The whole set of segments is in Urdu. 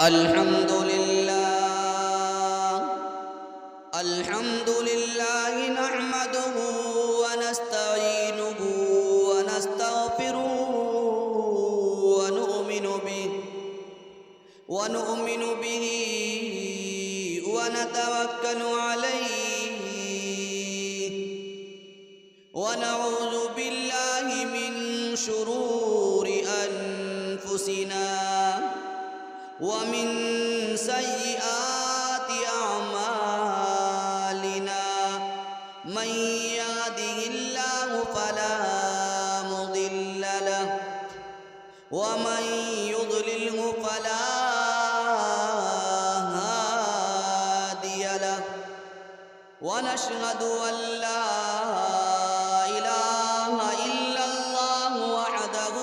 الحمد لله الحمد لله نحمده ونستعينه ونستغفره ونؤمن به ونتوكل عليه ونعوذ بالله من شرور أنفسنا ومن سيئات أعمالنا من يهده الله فلا مضل له ومن يضلله فلا هادي له ونشهد أن لا إله إلا الله وحده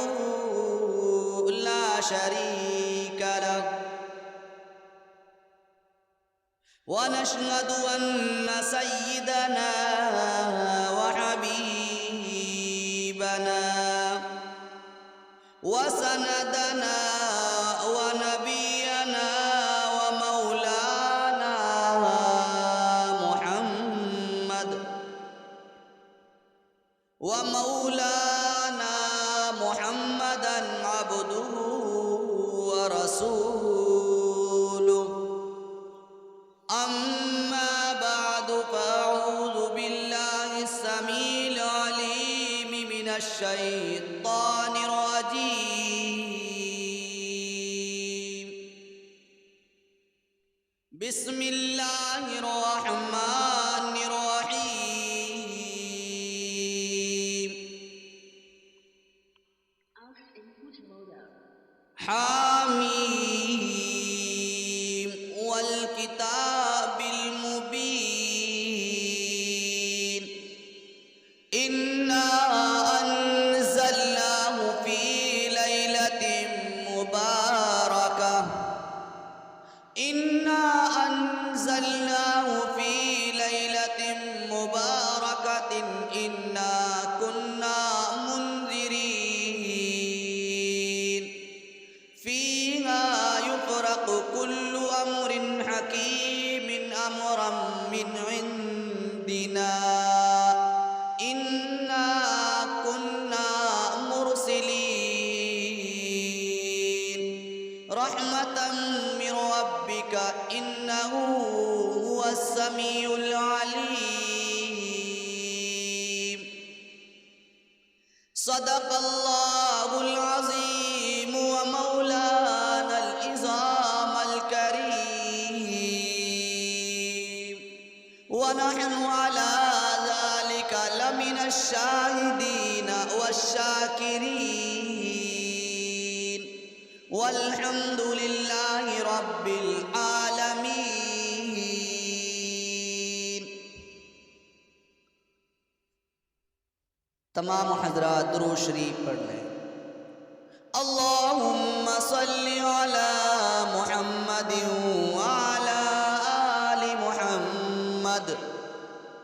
لا شريك له ونشهد أن سيدنا وحبيبنا وسندنا ونبينا ومولانا محمدا عبده ورسوله أما بعد فأعوذ بالله السميع العليم من الشيطان الرجيم بسم الله الرحمن الرحيم حاميم والكتاب المبين إنا أنزلناه في ليلة مباركة إنا أنزلناه في ليلة مباركة إنا كنا منذرين فيها يفرق كل أمر حكيم أمرا من عندنا إنا كنا مرسلين رحمة من ربك إنه هو السميع العليم صدق الله العظيم ومولانا العظام الكريم ونحن على ذلك لمن الشاهدين والشاكرين والحمد لله رب العالمين. تمام حضرات درود شریف پڑھ لیں. اللہم صلی علی محمد وعلی آل محمد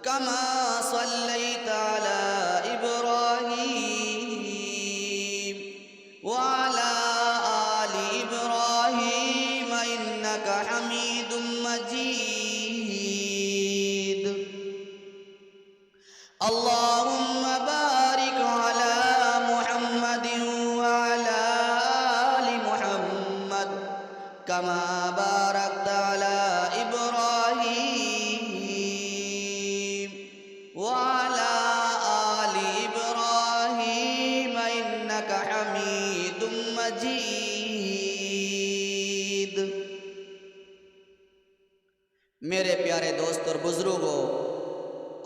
کما صلیت علی ابراہیم وعلی آل ابراہیم انک حمید مجید. اللہم بارک علی محمد وعلی آل محمد کما بارکت علی ابراہیم وعلی آل ابراہیم انک حمید مجید. میرے پیارے دوست اور بزرگوں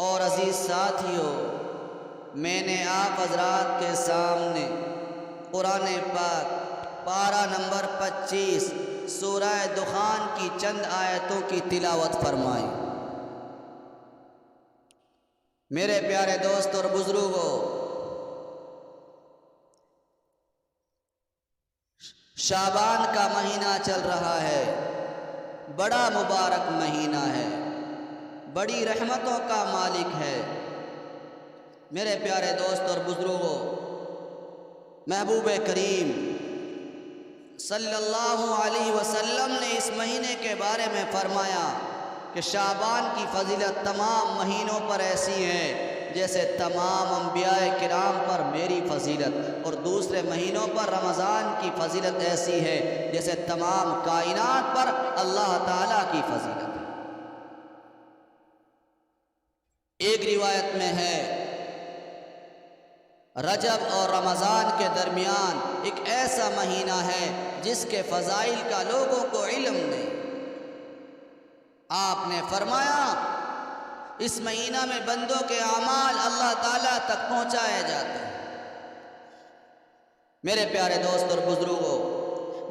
اور عزیز ساتھیوں، میں نے آپ حضرات کے سامنے قرآن پاک پارہ نمبر 25 سورہ دخان کی چند آیتوں کی تلاوت فرمائی. میرے پیارے دوست اور بزرگوں، شعبان کا مہینہ چل رہا ہے، بڑا مبارک مہینہ ہے، بڑی رحمتوں کا مالک ہے. میرے پیارے دوست اور بزرگوں، محبوب کریم صلی اللہ علیہ وسلم نے اس مہینے کے بارے میں فرمایا کہ شعبان کی فضیلت تمام مہینوں پر ایسی ہے جیسے تمام انبیاء کرام پر میری فضیلت، اور دوسرے مہینوں پر رمضان کی فضیلت ایسی ہے جیسے تمام کائنات پر اللہ تعالیٰ کی فضیلت ہے۔ ایک روایت میں ہے رجب اور رمضان کے درمیان ایک ایسا مہینہ ہے جس کے فضائل کا لوگوں کو علم نہیں۔ آپ نے فرمایا اس مہینہ میں بندوں کے اعمال اللہ تعالیٰ تک پہنچائے جاتے ہیں۔ میرے پیارے دوست اور بزرگوں،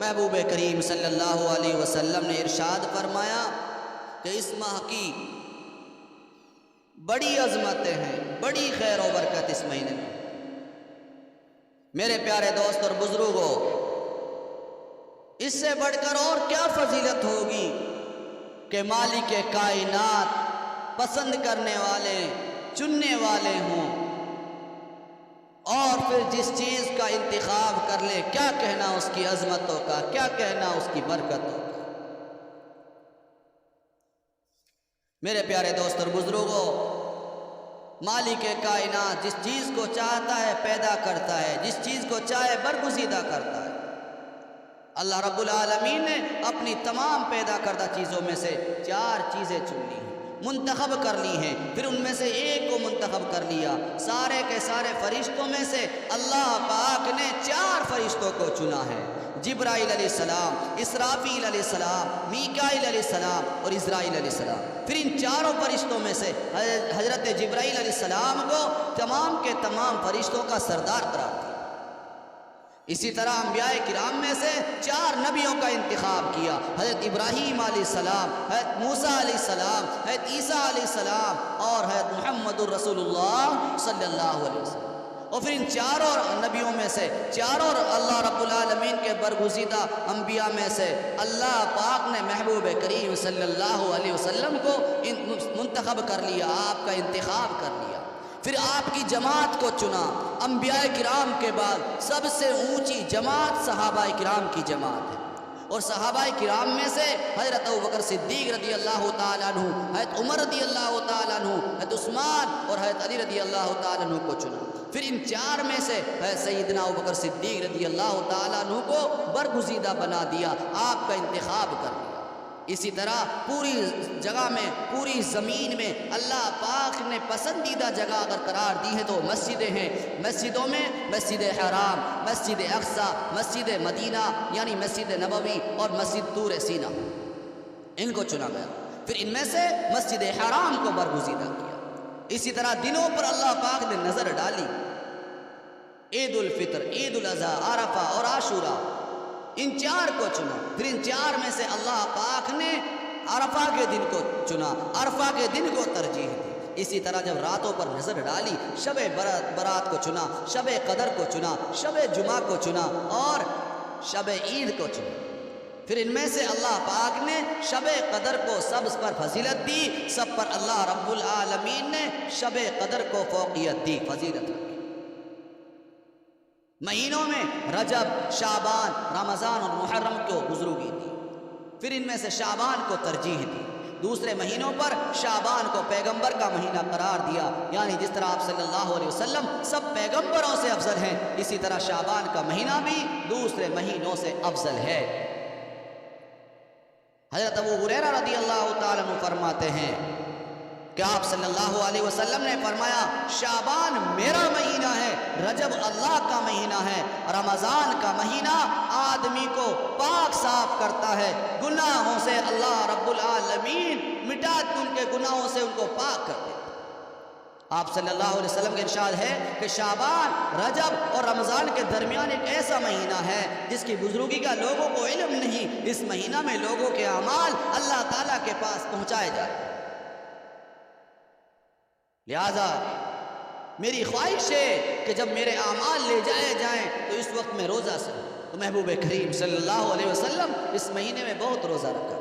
محبوب کریم صلی اللہ علیہ وسلم نے ارشاد فرمایا کہ اس ماہ کی بڑی عظمتیں ہیں، بڑی خیر و برکت اس مہینے میں۔ میرے پیارے دوست اور بزرگوں، اس سے بڑھ کر اور کیا فضیلت ہوگی کہ مالک کائنات پسند کرنے والے، چننے والے ہوں، اور پھر جس چیز کا انتخاب کر لے، کیا کہنا اس کی عظمتوں کا، کیا کہنا اس کی برکتوں کا۔ میرے پیارے دوست اور بزرگوں، مالک کائنات جس چیز کو چاہتا ہے پیدا کرتا ہے، جس چیز کو چاہے برگزیدہ کرتا ہے۔ اللہ رب العالمین نے اپنی تمام پیدا کردہ چیزوں میں سے 4 چیزیں چن لی ہیں، منتخب کر لی ہیں، پھر ان میں سے ایک کو منتخب کر لیا۔ سارے کے سارے فرشتوں میں سے اللہ پاک نے 4 فرشتوں کو چنا ہے، جبرائیل علیہ السلام، اسرافیل علیہ السلام، میکائیل علیہ السلام اور اسرائیل علیہ السلام۔ پھر ان 4 فرشتوں میں سے حضرت جبرائیل علیہ السلام کو تمام کے تمام فرشتوں کا سردار قرار دیا۔ اسی طرح انبیاء کرام میں سے 4 نبیوں کا انتخاب کیا، حضرت ابراہیم علیہ السلام، حضرت موسیٰ علیہ السلام، حضرت عیسیٰ علیہ السلام اور حضرت محمد الرسول اللہ صلی اللہ علیہ وسلم۔ اور پھر ان 4 نبیوں میں سے 4 اللہ رب العالمین کے برگزیدہ انبیاء میں سے اللہ پاک نے محبوب کریم صلی اللہ علیہ وسلم کو منتخب کر لیا، آپ کا انتخاب کر لیا۔ پھر آپ کی جماعت کو چنا۔ انبیاء کرام کے بعد سب سے اونچی جماعت صحابہ کرام کی جماعت ہے، اور صحابہ کرام میں سے حضرت ابوبکر صدیق رضی اللہ تعالیٰ عنہ، حضرت عمر رضی اللہ تعالیٰ عنہ، حضرت عثمان اور حضرت علی رضی اللہ تعالیٰ عنہ کو چنا۔ پھر ان 4 میں سے حضرت سیدنا ابوبکر صدیق رضی اللہ تعالیٰ عنہ کو برگزیدہ بنا دیا، آپ کا انتخاب کر لیا۔ اسی طرح پوری جگہ میں، پوری زمین میں اللہ پاک نے پسندیدہ جگہ اگر قرار دی ہے تو مسجدیں ہیں۔ مسجدوں میں مسجد حرام، مسجد اقصی، مسجد مدینہ یعنی مسجد نبوی اور مسجد طور سینا، ان کو چنا گیا۔ پھر ان میں سے مسجد حرام کو برگزیدہ کیا۔ اسی طرح دنوں پر اللہ پاک نے نظر ڈالی، عید الفطر، عید الاضحیٰ، عرفہ اور عاشورہ، ان 4 کو چنا۔ پھر ان 4 میں سے اللہ پاک نے عرفہ کے دن کو چنا، عرفہ کے دن کو ترجیح دی۔ اسی طرح جب راتوں پر نظر ڈالی، شب برات کو چنا، شب قدر کو چنا، شب جمعہ کو چنا اور شب عید کو چنا۔ پھر ان میں سے اللہ پاک نے شب قدر کو سب پر فضیلت دی، سب پر اللہ رب العالمین نے شب قدر کو فوقیت دی، فضیلت دی۔ مہینوں میں رجب، شعبان، رمضان اور محرم کو بزرگی دی، پھر ان میں سے شعبان کو ترجیح دی۔ دوسرے مہینوں پر شعبان کو پیغمبر کا مہینہ قرار دیا، یعنی جس طرح آپ صلی اللہ علیہ وسلم سب پیغمبروں سے افضل ہیں، اسی طرح شعبان کا مہینہ بھی دوسرے مہینوں سے افضل ہے۔ حضرت ابو ہریرہ رضی اللہ تعالیٰ عنہ فرماتے ہیں کہ آپ صلی اللہ علیہ وسلم نے فرمایا شعبان میرا مہینہ ہے، رجب اللہ کا مہینہ ہے، رمضان کا مہینہ آدمی کو پاک صاف کرتا ہے، گناہوں سے اللہ رب العالمین مٹا کے ان کے گناہوں سے ان کو پاک کر دیتا۔ آپ صلی اللہ علیہ وسلم کا ارشاد ہے کہ شعبان، رجب اور رمضان کے درمیان ایک ایسا مہینہ ہے جس کی بزرگی کا لوگوں کو علم نہیں۔ اس مہینہ میں لوگوں کے اعمال اللہ تعالیٰ کے پاس پہنچائے جاتے ہیں۔ لہذا میری خواہش ہے کہ جب میرے اعمال لے جائے جائیں تو اس وقت میں روزہ سے، تو محبوب کریم صلی اللہ علیہ وسلم اس مہینے میں بہت روزہ رکھا۔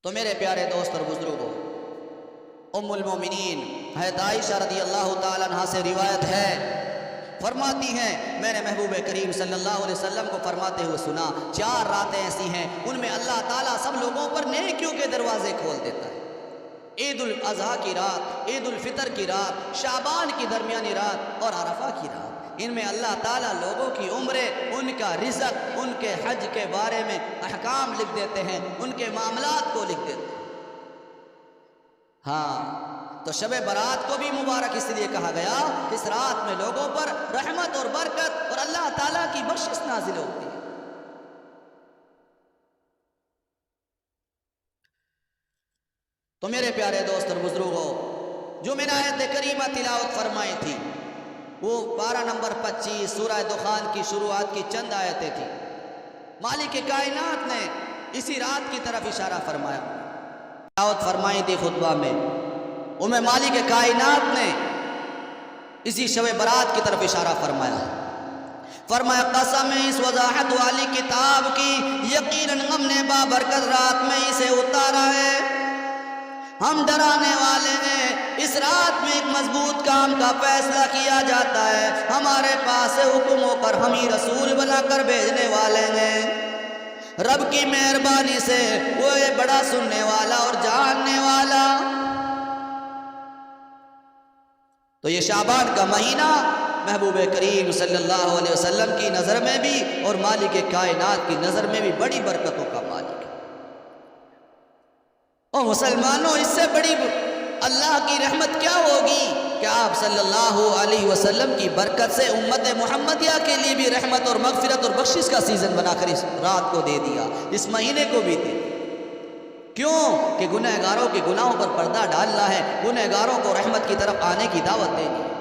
تو میرے پیارے دوست اور بزرگوں، ام المومنین حضرت عائشہ رضی اللہ تعالیٰ عنہ سے روایت ہے فرماتی ہیں میں نے محبوب کریم صلی اللہ علیہ وسلم کو فرماتے ہوئے سنا 4 راتیں ایسی ہیں ان میں اللہ تعالیٰ سب لوگوں پر نیکیوں کے دروازے کھول دیتا ہے. عید الاضحیٰ کی رات، عید الفطر کی رات، شعبان کی درمیانی رات اور عرفہ کی رات، ان میں اللہ تعالیٰ لوگوں کی عمریں، ان کا رزق، ان کے حج کے بارے میں احکام لکھ دیتے ہیں، ان کے معاملات کو لکھ دیتے ہیں. ہاں تو شب برات کو بھی مبارک اس لیے کہا گیا کہ اس رات میں لوگوں پر رحمت اور برکت اور اللہ تعالیٰ کی بخشش نازل ہوتی ہے. تو میرے پیارے دوست اور بزرگوں، جو میں نے آیت کریمہ تلاوت فرمائی تھی وہ 12 نمبر 25 سورہ دخان کی شروعات کی چند آیتیں تھیں. مالک کائنات نے اسی رات کی طرف اشارہ فرمایا، تلاوت فرمائی تھی خطبہ میں، ان میں مالک کائنات نے اسی شب برات کی طرف اشارہ فرمایا. فرمایا قسم اس وضاحت والی کتاب کی، یقیناً ہم نے بابرکت رات میں اسے اتارا ہے. ہم ڈرانے والے ہیں، اس رات میں ایک مضبوط کام کا فیصلہ کیا جاتا ہے. ہمارے پاس حکم ہو کر ہم ہی رسول بنا کر بھیجنے والے ہیں. رب کی مہربانی سے وہ ہے بڑا سننے والا اور جاننے والا. تو یہ شعبان کا مہینہ محبوب کریم صلی اللہ علیہ وسلم کی نظر میں بھی اور مالک کائنات کی نظر میں بھی بڑی برکتوں کا مالک ہے. اور مسلمانوں، اس سے بڑی اللہ کی رحمت کیا ہوگی کہ آپ صلی اللہ علیہ وسلم کی برکت سے امت محمدیہ کے لیے بھی رحمت اور مغفرت اور بخشش کا سیزن بنا کر اس رات کو دے دیا، اس مہینے کو بھی دے دیا. کیوں کہ گنہگاروں کے گناہوں پر پردہ ڈالنا ہے، گنہگاروں کو رحمت کی طرف آنے کی دعوت دینی ہے.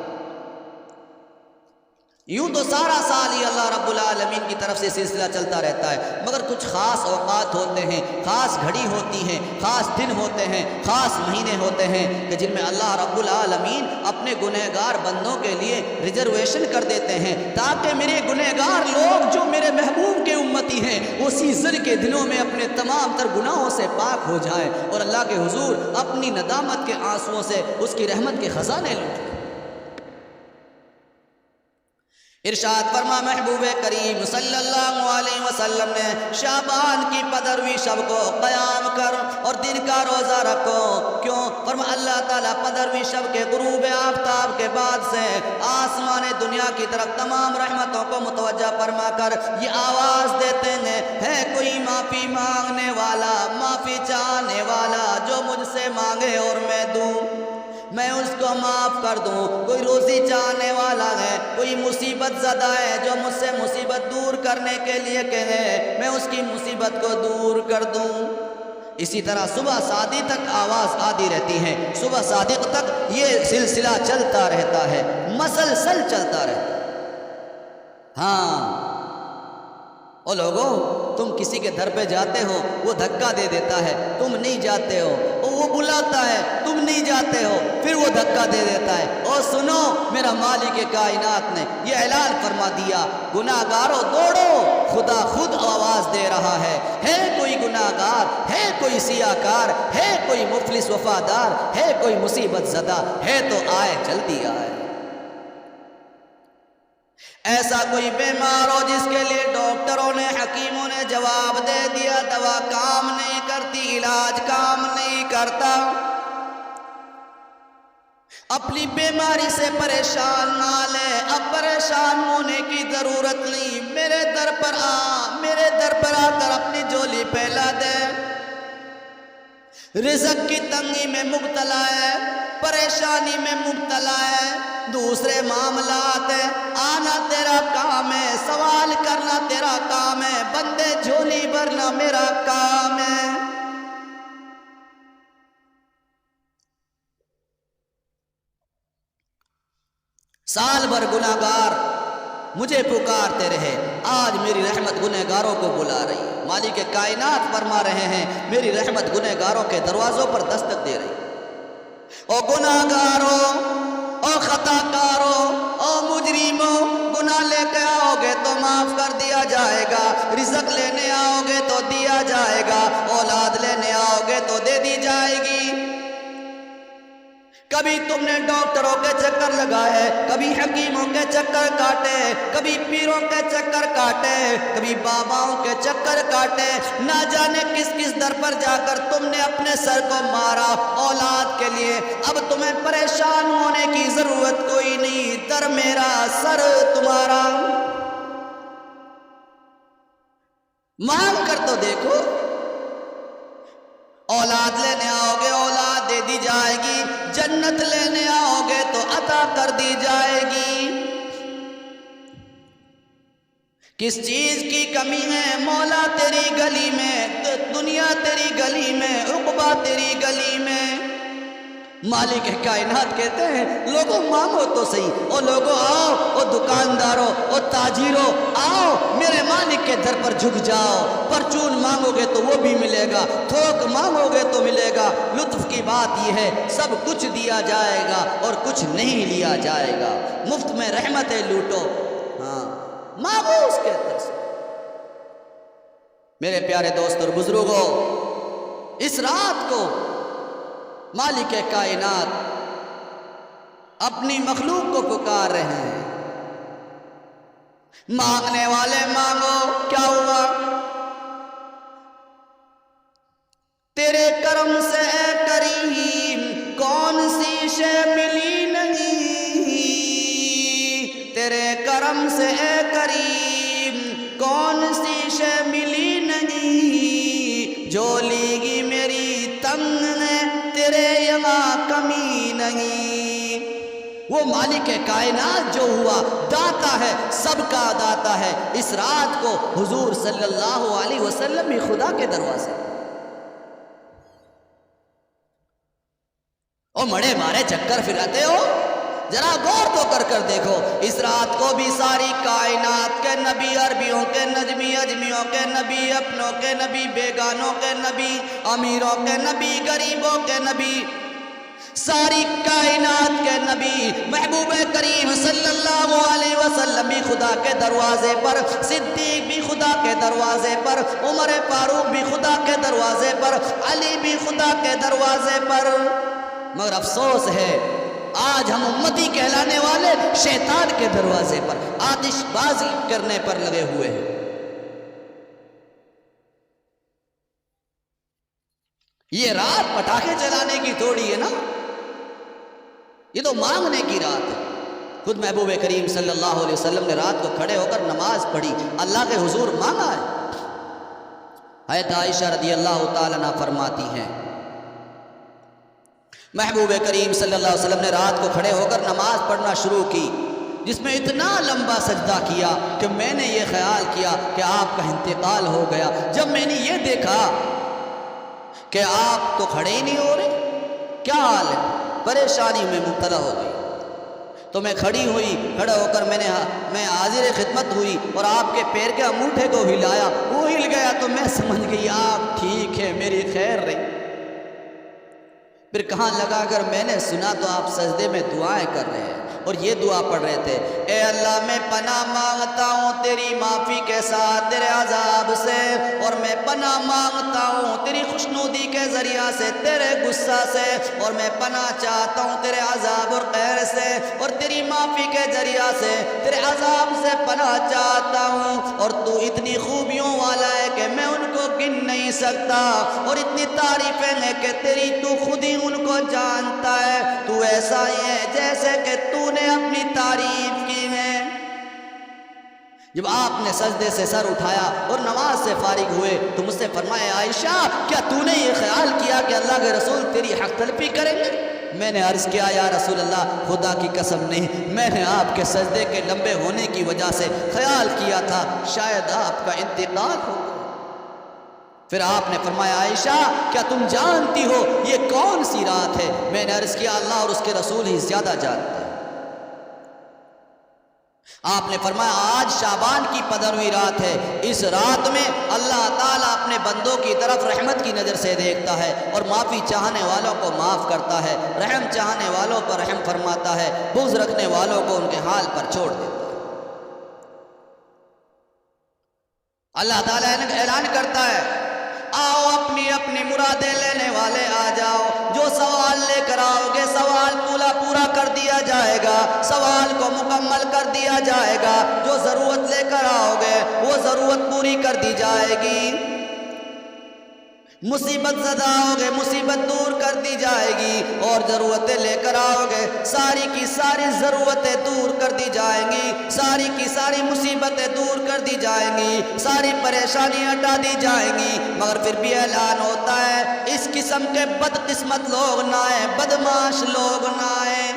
یوں تو سارا سال ہی اللہ رب العالمین کی طرف سے سلسلہ چلتا رہتا ہے، مگر کچھ خاص اوقات ہوتے ہیں، خاص گھڑی ہوتی ہیں، خاص دن ہوتے ہیں، خاص مہینے ہوتے ہیں کہ جن میں اللہ رب العالمین اپنے گنہگار بندوں کے لیے ریزرویشن کر دیتے ہیں تاکہ میرے گنہگار لوگ جو میرے محبوب کے امتی ہیں وہ سیزن کے دنوں میں اپنے تمام تر گناہوں سے پاک ہو جائیں اور اللہ کے حضور اپنی ندامت کے آنسوؤں سے اس کی رحمت کے خزانے لوٹیں. ارشاد فرما محبوب کریم صلی اللہ علیہ وسلم نے شعبان کی 15ویں شب کو قیام کر اور دن کا روزہ رکھو. کیوں؟ فرما اللہ تعالیٰ 15ویں شب کے غروب آفتاب کے بعد سے آسمان دنیا کی طرف تمام رحمتوں کو متوجہ فرما کر یہ آواز دیتے ہیں، ہے کوئی معافی مانگنے والا، معافی چاہنے والا جو مجھ سے مانگے اور میں دوں، میں اس کو معاف کر دوں. کوئی روزی چاہنے والا ہے، کوئی مصیبت زدہ ہے جو مجھ سے مصیبت دور کرنے کے لیے کہے، میں اس کی مصیبت کو دور کر دوں. اسی طرح صبح صادق تک آواز آتی رہتی ہے، صبح صادق تک یہ سلسلہ چلتا رہتا ہے، مسلسل چلتا رہتا ہے. ہاں او لوگوں، تم کسی کے در پہ جاتے ہو وہ دھکا دے دیتا ہے، تم نہیں جاتے ہو، وہ بلاتا ہے تم نہیں جاتے ہو، پھر وہ دھکا دے دیتا ہے. اور سنو، میرا مالک کائنات نے یہ اعلان فرما دیا، گناہگاروں دوڑو، خدا خود آواز دے رہا ہے کوئی گناہگار، ہے کوئی سیاہکار، ہے کوئی مفلس وفادار، ہے کوئی مصیبت زدہ، ہے تو آئے، جلدی آئے. ایسا کوئی بیمار ہو جس کے لیے ڈاکٹروں نے، حکیموں نے جواب دے دیا دوا کام نہیں کرتی، علاج کام نہیں کرتا، اپنی بیماری سے پریشان نہ لے، اب پریشان ہونے کی ضرورت نہیں، میرے در پر آ کر اپنی جھولی پھیلا دے. رزق کی تنگی میں مبتلا ہے، پریشانی میں مبتلا ہے، دوسرے معاملات ہیں، آنا تیرا کام ہے، سوال کرنا تیرا کام ہے، بندے جھولی بھرنا میرا کام ہے. سال بھر گناہگار مجھے پکارتے رہے، آج میری رحمت گنہگاروں کو بلا رہی ہے. مالک کائنات فرما رہے ہیں میری رحمت گنہگاروں کے دروازوں پر دستک دے رہی. او گناہگاروں، او خطا کاروں، او مجرموں، گناہ لے کے آؤ گے تو معاف کر دیا جائے گا، رزق لینے آؤ گے تو دیا جائے گا، اولاد لینے آؤ گے تو دے دی جائے گی. کبھی تم نے ڈاکٹروں کے چکر لگائے، کبھی حکیموں کے چکر کاٹے، کبھی پیروں کے چکر کاٹے، کبھی باباؤں کے چکر کاٹے، نہ جانے کس کس در پر جا کر تم نے اپنے سر کو مارا اولاد کے لیے۔ اب تمہیں پریشان ہونے کی ضرورت کوئی نہیں، در میرا سر تمہارا۔ مانگ کر تو دیکھو، اولاد لینے آؤ گے اولاد دے دی جائے گی، جنت لینے آؤ گے تو عطا کر دی جائے گی۔ کس چیز کی کمی ہے مولا تیری گلی میں، دنیا تیری گلی میں، عقبہ تیری گلی میں۔ مالک کائنات کہتے ہیں لوگوں مانگو تو صحیح، او لوگوں آؤ، او دکانداروں، او تاجروں آؤ، میرے مالک کے در پر جھک جاؤ۔ پرچون مانگو گے تو وہ بھی ملے گا، تھوک مانگو گے تو ملے گا۔ لطف کی بات یہ ہے سب کچھ دیا جائے گا اور کچھ نہیں لیا جائے گا۔ مفت میں رحمتیں لوٹو، ہاں مانگو اس کے اندر سے۔ میرے پیارے دوست اور بزرگوں، اس رات کو مالک کائنات اپنی مخلوق کو پکار رہے ہیں، مانگنے والے مانگو۔ کیا ہوا؟ تیرے کرم سے اے کریم کون سی شے ملی نہیں، تیرے کرم سے اے کریم کون سی شے ملی نہیں، جو لیگی میری تنگ نے تیرے یہاں کمی نہیں۔ وہ مالک کائنات جو ہوا داتا ہے، سب کا داتا ہے۔ اس رات کو حضور صلی اللہ علیہ وسلم بھی خدا کے دروازے، او مڑے مارے چکر پھراتے ہو، ذرا غور تو کر دیکھو۔ اس رات کو بھی ساری کائنات کے نبی، عربیوں کے نجمی، اجمیوں کے نبی، اپنوں کے نبی، بیگانوں کے نبی، امیروں کے نبی، غریبوں کے نبی، ساری کائنات کے نبی محبوب کریم صلی اللہ علیہ وسلم بھی خدا کے دروازے پر، صدیق بھی خدا کے دروازے پر، عمر فاروق بھی خدا کے دروازے پر، علی بھی خدا کے دروازے پر۔ مگر افسوس ہے آج ہم امتی کہلانے والے شیطان کے دروازے پر آتش بازی کرنے پر لگے ہوئے ہیں۔ یہ رات پٹاخے چلانے کی تھوڑی ہے نا، یہ تو مانگنے کی رات ہے۔ خود محبوب کریم صلی اللہ علیہ وسلم نے رات کو کھڑے ہو کر نماز پڑھی، اللہ کے حضور مانگا ہے۔ حضرت عائشہ رضی اللہ تعالیٰ عنہ فرماتی ہیں محبوب کریم صلی اللہ علیہ وسلم نے رات کو کھڑے ہو کر نماز پڑھنا شروع کی، جس میں اتنا لمبا سجدہ کیا کہ میں نے یہ خیال کیا کہ آپ کا انتقال ہو گیا۔ جب میں نے یہ دیکھا کہ آپ تو کھڑے ہی نہیں ہو رہے، کیا حال ہے، پریشانی میں مبتلا ہو گئی، تو میں کھڑی ہوئی، کھڑا ہو کر میں حاضر خدمت ہوئی اور آپ کے پیر کے انگوٹھے کو ہلایا، وہ ہل گیا تو میں سمجھ گئی آپ ٹھیک ہے، میری خیر رہی۔ پھر کہاں لگا کر میں نے سنا تو آپ سجدے میں دعائیں کر رہے ہیں اور یہ دعا پڑھ رہے تھے، اے اللہ میں پناہ مانگتا ہوں تیری معافی کے ساتھ تیرے عذاب سے، اور میں پناہ مانگتا ہوں تیری خوشنودی کے ذریعہ سے تیرے غصہ سے، اور میں پناہ چاہتا ہوں تیرے عذاب اور قہر سے، اور تیری معافی کے ذریعہ سے تیرے عذاب سے پناہ چاہتا ہوں۔ اور تو اتنی خوبیوں والا ہے کہ میں ان کو گن نہیں سکتا، اور اتنی تعریفیں ہیں کہ تیری تو خود ہی ان کو جانتا ہے، تو ایسا ہی ہے جیسے کہ تو نے اپنی تعریف کی ہے۔ جب آپ نے سجدے سے سر اٹھایا اور نماز سے فارغ ہوئے تو مجھ سے فرمایا عائشہ کیا تو نے یہ خیال کیا کہ اللہ کے رسول تیری حق تلفی کریں گے؟ میں نے عرض کیا یا رسول اللہ خدا کی قسم نہیں، میں نے آپ کے سجدے کے لمبے ہونے کی وجہ سے خیال کیا تھا شاید آپ کا انتقال ہو۔ پھر آپ نے فرمایا عائشہ کیا تم جانتی ہو یہ کون سی رات ہے؟ میں نے عرض کیا اللہ اور اس کے رسول ہی زیادہ جانتے ہیں۔ آپ نے فرمایا آج شعبان کی 15ویں رات ہے، اس رات میں اللہ تعالیٰ اپنے بندوں کی طرف رحمت کی نظر سے دیکھتا ہے اور معافی چاہنے والوں کو معاف کرتا ہے، رحم چاہنے والوں پر رحم فرماتا ہے، بغض رکھنے والوں کو ان کے حال پر چھوڑ دیتا ہے۔ اللہ تعالیٰ اعلان کرتا ہے آؤ اپنی اپنی مرادیں لینے والے آ جاؤ، جو سوال سوال لے کر آؤ گے سوال پورا کر دیا جائے گا، سوال کو مکمل کر دیا جائے گا، جو ضرورت لے کر آؤ گے وہ ضرورت پوری کر دی جائے گی، مصیبت زدہ ہوگے مصیبت دور کر دی جائے گی، اور ضرورتیں لے کر آؤ گے ساری کی ساری ضرورتیں دور کر دی جائیں گی، ساری کی ساری مصیبتیں دور کر دی جائیں گی، ساری پریشانی ہٹا دی جائیں گی، مگر پھر بھی اعلان ہوتا ہے اس قسم کے بدقسمت لوگ نہ آئیں، بدمعاش لوگ نہ آئیں،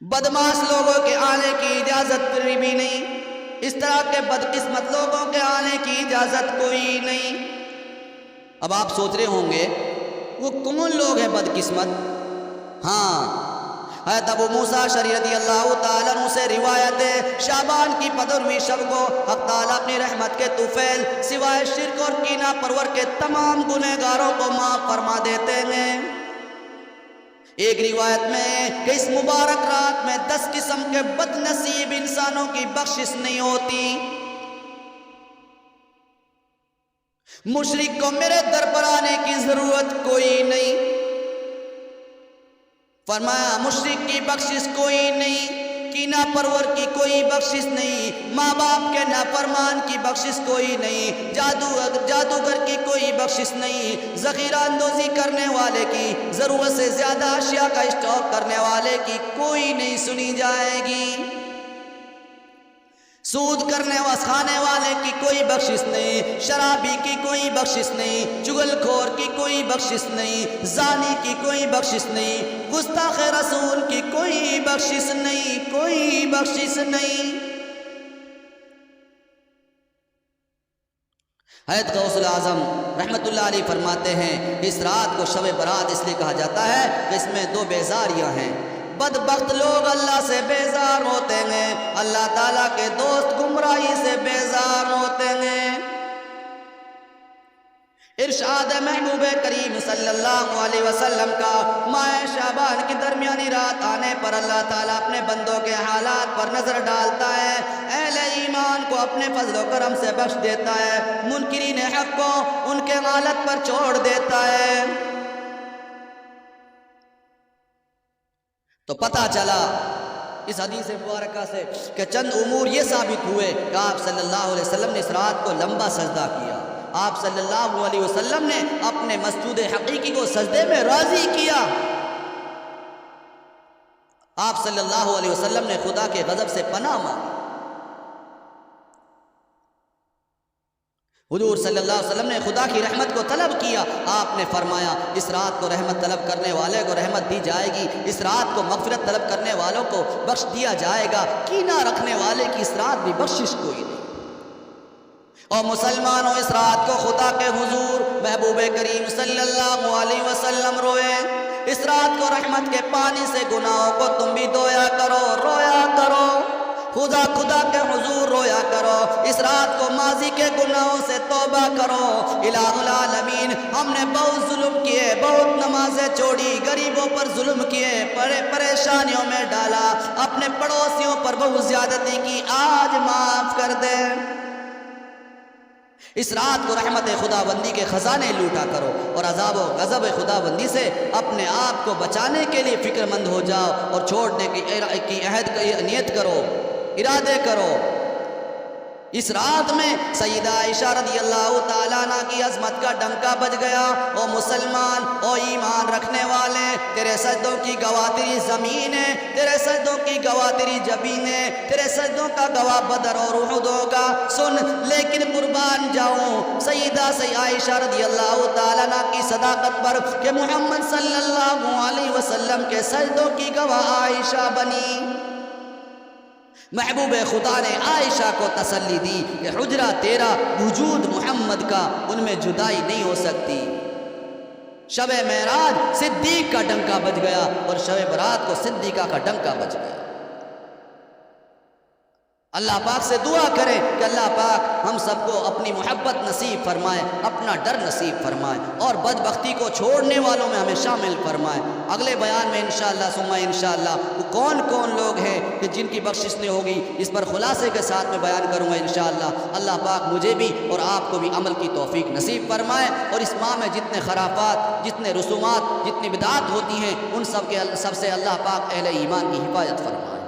بدمعاش لوگوں کے آنے کی اجازت پھر بھی نہیں، اس طرح کے بدقسمت لوگوں کے آنے کی اجازت کوئی نہیں۔ اب آپ سوچ رہے ہوں گے وہ کون لوگ ہیں بدقسمت؟ ہاں، حضرت ابو موسیٰ اشعری رضی اللہ تعالیٰ عنہ سے روایت ہے، شعبان کی 15ویں شب کو حق تعالیٰ اپنی رحمت کے طفیل سوائے شرک اور کینہ پرور کے تمام گنہگاروں کو معاف فرما دیتے ہیں۔ ایک روایت میں کہ اس مبارک رات میں 10 قسم کے بد نصیب انسانوں کی بخشش نہیں ہوتی۔ مشرک کو میرے در پر آنے کی ضرورت کوئی نہیں، فرمایا مشرک کی بخشش کوئی نہیں، کینہ پرور کی کوئی بخشش نہیں، ماں باپ کے نافرمان کی بخشش کوئی نہیں، جادوگر کی کوئی بخشش نہیں، ذخیرہ اندوزی کرنے والے کی، ضرورت سے زیادہ اشیاء کا اسٹاک کرنے والے کی کوئی نہیں سنی جائے گی، سود کرنے و کھانے والے کی کوئی بخشش نہیں، شرابی کی کوئی بخشش نہیں، چغل خور کی کوئی بخشش نہیں، زانی کی کوئی بخشش نہیں، گستاخ رسول کی کوئی بخشش نہیں، کوئی بخشش نہیں۔ حضرت غوث العظم رحمت اللہ علیہ فرماتے ہیں اس رات کو شب برات اس لیے کہا جاتا ہے کہ اس میں 2 بیزاریاں ہیں، بدبخت لوگ اللہ سے بیزار ہوتے ہیں، اللہ تعالیٰ کے دوست گمراہی سے بیزار ہوتے ہیں۔ ارشاد محبوب کریم صلی اللہ علیہ وسلم کا ماہ شعبان کی درمیانی رات آنے پر اللہ تعالیٰ اپنے بندوں کے حالات پر نظر ڈالتا ہے، اہل ایمان کو اپنے فضل و کرم سے بخش دیتا ہے، منکرین حق کو ان کے حالت پر چھوڑ دیتا ہے۔ تو پتہ چلا اس حدیث مبارکہ سے کہ چند امور یہ ثابت ہوئے کہ آپ صلی اللہ علیہ وسلم نے اس رات کو لمبا سجدہ کیا، آپ صلی اللہ علیہ وسلم نے اپنے مسجود حقیقی کو سجدے میں راضی کیا، آپ صلی اللہ علیہ وسلم نے خدا کے غضب سے پناہ مانگی، حضور صلی اللہ علیہ وسلم نے خدا کی رحمت کو طلب کیا، آپ نے فرمایا اس رات کو رحمت طلب کرنے والے کو رحمت دی جائے گی، اس رات کو مغفرت طلب کرنے والوں کو بخش دیا جائے گا، کینہ رکھنے والے کی اس رات بھی بخشش کوئی نہیں۔ اور مسلمانوں اس رات کو خدا کے حضور محبوب کریم صلی اللہ علیہ وسلم روئے، اس رات کو رحمت کے پانی سے گناہوں کو تم بھی دھویا کرو، رویا کرو، خدا کے حضور رویا کرو، اس رات کو ماضی کے گناہوں سے توبہ کرو۔ الہ العالمین ہم نے بہت ظلم کیے، بہت نمازیں چھوڑی، غریبوں پر ظلم کیے، پریشانیوں میں ڈالا، اپنے پڑوسیوں پر بہت زیادتی کی، آج معاف کر دے۔ اس رات کو رحمت خداوندی کے خزانے لوٹا کرو اور عذاب و غضب خداوندی سے اپنے آپ کو بچانے کے لیے فکر مند ہو جاؤ اور چھوڑنے کی عہد نیت کرو، ارادے کرو۔ اس رات میں سیدہ عائشہ رضی اللہ تعالیٰ عنہ کی عظمت کا ڈنکا بج گیا، او مسلمان، او ایمان رکھنے والے، تیرے سجدوں کی گواہ تیری زمین ہے، تیرے سجدوں کی گواہ تیری جبین ہے، تیرے سجدوں کا گواہ بدر اور احد ہوگا۔ سن لیکن قربان جاؤں سیدہ عائشہ رضی اللہ تعالیٰ عنہ کی صداقت پر کہ محمد صلی اللہ علیہ وسلم کے سجدوں کی گواہ عائشہ بنی۔ محبوب خدا نے عائشہ کو تسلی دی کہ حجرہ تیرا، وجود محمد کا، ان میں جدائی نہیں ہو سکتی۔ شب معراج صدیق کا ڈنکا بج گیا اور شب برات کو صدیقہ کا ڈنکا بج گیا۔ اللہ پاک سے دعا کریں کہ اللہ پاک ہم سب کو اپنی محبت نصیب فرمائے، اپنا ڈر نصیب فرمائے، اور بدبختی کو چھوڑنے والوں میں ہمیں شامل فرمائے۔ اگلے بیان میں انشاءاللہ ثم انشاءاللہ وہ کون کون لوگ ہیں کہ جن کی بخشش نہیں ہوگی، اس پر خلاصے کے ساتھ میں بیان کروں گا انشاءاللہ۔ اللہ پاک مجھے بھی اور آپ کو بھی عمل کی توفیق نصیب فرمائے، اور اس ماہ میں جتنے خرافات، جتنے رسومات، جتنی بدعات ہوتی ہیں، ان سب سے اللہ پاک اہل ایمان کی حفاظت فرمائے۔